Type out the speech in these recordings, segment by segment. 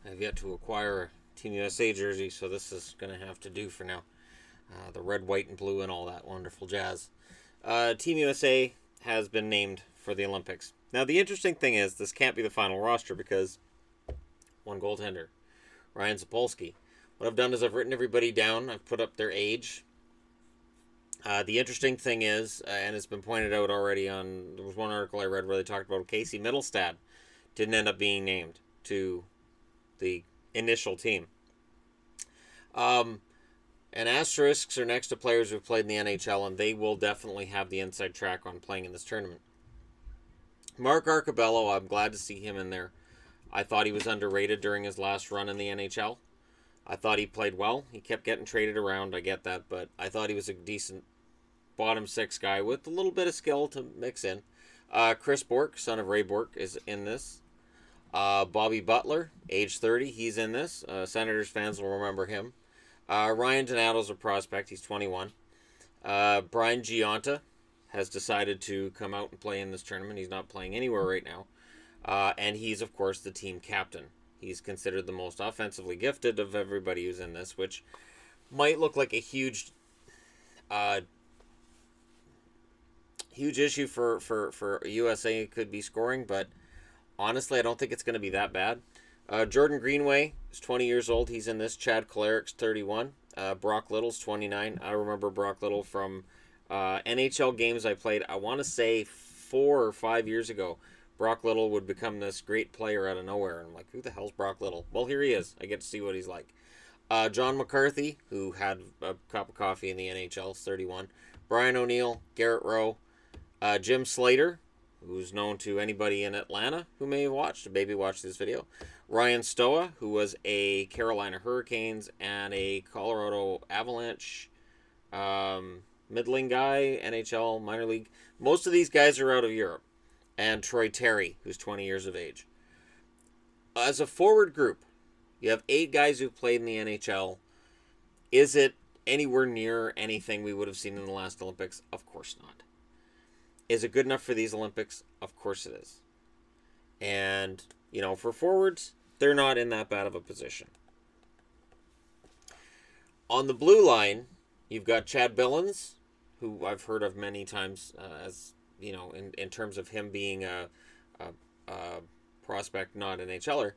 I've yet to acquire a Team USA jersey, so this is going to have to do for now. The red, white, and blue, and all that wonderful jazz. Team USA has been named for the Olympics. Now, the interesting thing is, this can't be the final roster because one goaltender, Ryan Sapolsky. What I've done is I've written everybody down. I've put up their age. The interesting thing is, and it's been pointed out already there was one article I read where they talked about Casey Middlestad didn't end up being named to the initial team. And asterisks are next to players who've played in the NHL, and they will definitely have the inside track on playing in this tournament. Mark Arcabello, I'm glad to see him in there. I thought he was underrated during his last run in the NHL. I thought he played well. He kept getting traded around, I get that, but I thought he was a decent bottom six guy with a little bit of skill to mix in. Chris Bourque, son of Ray Bourque, is in this. Bobby Butler, age 30, he's in this. Senators fans will remember him. Ryan Donato's a prospect. He's 21. Brian Gionta has decided to come out and play in this tournament. He's not playing anywhere right now. And he's, of course, the team captain. He's considered the most offensively gifted of everybody who's in this, which might look like a huge issue for USA could be scoring, but honestly, I don't think it's going to be that bad. Jordan Greenway is 20 years old. He's in this. Chad Kolarik's 31. Brock Little's 29. I remember Brock Little from NHL games I played, I want to say 4 or 5 years ago. Brock Little would become this great player out of nowhere. And I'm like, who the hell's Brock Little? Well, here he is. I get to see what he's like. John McCarthy, who had a cup of coffee in the NHL, is 31. Brian O'Neill, Garrett Rowe, Jim Slater, who's known to anybody in Atlanta who may have watched, maybe watched this video. Ryan Stoa, who was a Carolina Hurricanes and a Colorado Avalanche middling guy, NHL, minor league. Most of these guys are out of Europe. And Troy Terry, who's 20 years of age. As a forward group, you have 8 guys who've played in the NHL. Is it anywhere near anything we would have seen in the last Olympics? Of course not. Is it good enough for these Olympics? Of course it is. And, you know, for forwards, they're not in that bad of a position. On the blue line, you've got Chad Billins, who I've heard of many times as, you know, in terms of him being a prospect, not an NHLer.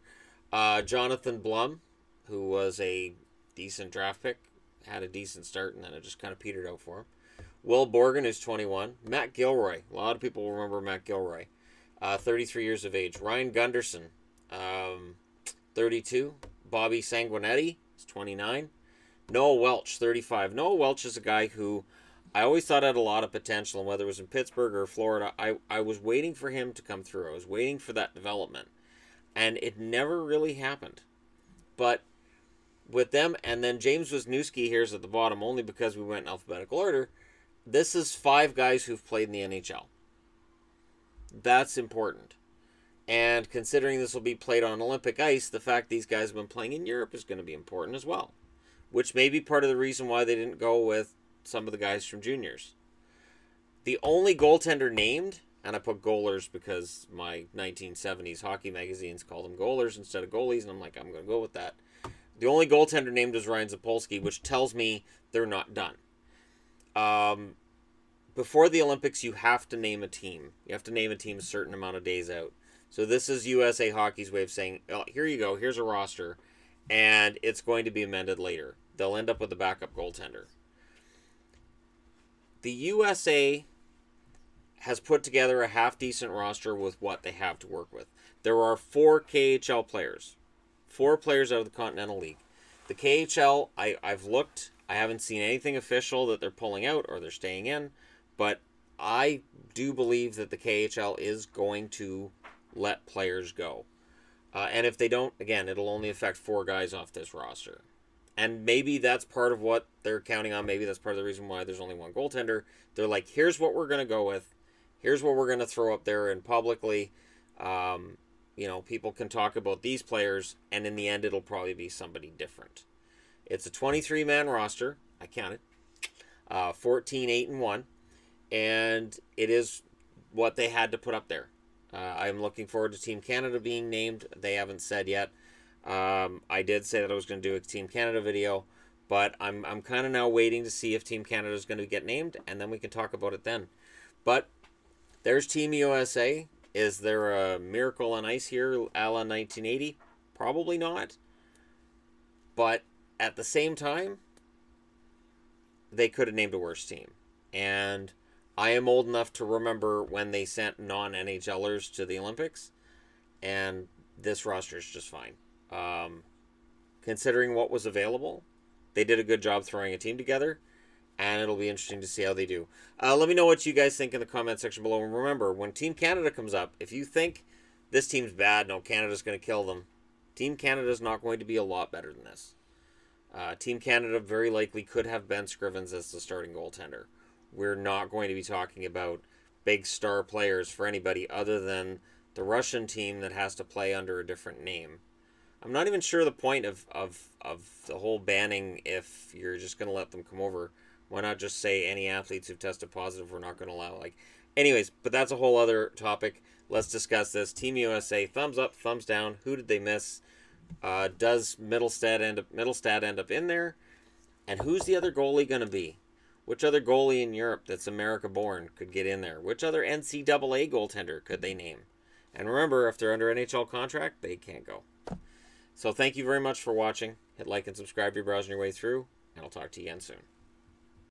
Jonathan Blum, who was a decent draft pick, had a decent start, and then it just kind of petered out for him. Will Borgen, who's 21. Matt Gilroy. A lot of people remember Matt Gilroy. 33 years of age. Ryan Gunderson, 32. Bobby Sanguinetti is 29. Noah Welch, 35. Noah Welch is a guy who I always thought had a lot of potential, and whether it was in Pittsburgh or Florida, I was waiting for him to come through. I was waiting for that development, and it never really happened. But with them, and then James Wisniewski here's at the bottom, only because we went in alphabetical order. This is 5 guys who've played in the NHL. That's important. And considering this will be played on Olympic ice, the fact these guys have been playing in Europe is going to be important as well, which may be part of the reason why they didn't go with some of the guys from juniors. The only goaltender named, and I put goalers because my 1970s hockey magazines called them goalers instead of goalies, and I'm like, I'm going to go with that. The only goaltender named is Ryan Zapolsky, which tells me they're not done. Before the Olympics, you have to name a team. You have to name a team a certain amount of days out. So this is USA Hockey's way of saying, oh, here you go, here's a roster, and it's going to be amended later. They'll end up with a backup goaltender. The USA has put together a half-decent roster with what they have to work with. There are 4 KHL players. 4 players out of the Continental League. The KHL, I've looked. I haven't seen anything official that they're pulling out or they're staying in. But I do believe that the KHL is going to let players go. And if they don't, again, it'll only affect 4 guys off this roster. And maybe that's part of what they're counting on. Maybe that's part of the reason why there's only one goaltender. They're like, here's what we're going to go with. Here's what we're going to throw up there and publicly. You know, people can talk about these players, and in the end, it'll probably be somebody different. It's a 23-man roster. I counted. 14, 8, and 1. And it is what they had to put up there. I'm looking forward to Team Canada being named. They haven't said yet. I did say that I was going to do a Team Canada video, but I'm kind of now waiting to see if Team Canada is going to get named, and then we can talk about it then. But there's Team USA. Is there a miracle on ice here a la 1980? Probably not. But at the same time, they could have named a worse team. And I am old enough to remember when they sent non-NHLers to the Olympics, and this roster is just fine. Considering what was available, they did a good job throwing a team together, and it'll be interesting to see how they do. Let me know what you guys think in the comment section below. And remember, when Team Canada comes up, if you think this team's bad, no, Canada's going to kill them, Team Canada's not going to be a lot better than this. Team Canada very likely could have Ben Scrivens as the starting goaltender. We're not going to be talking about big star players for anybody other than the Russian team that has to play under a different name. I'm not even sure the point of the whole banning if you're just going to let them come over. Why not just say any athletes who've tested positive we're not going to allow? Anyways, but that's a whole other topic. Let's discuss this. Team USA, thumbs up, thumbs down. Who did they miss? Does Middlestad end up in there? And who's the other goalie going to be? Which other goalie in Europe that's America-born could get in there? Which other NCAA goaltender could they name? And remember, if they're under NHL contract, they can't go. So thank you very much for watching. Hit like and subscribe if you're browsing your way through, and I'll talk to you again soon.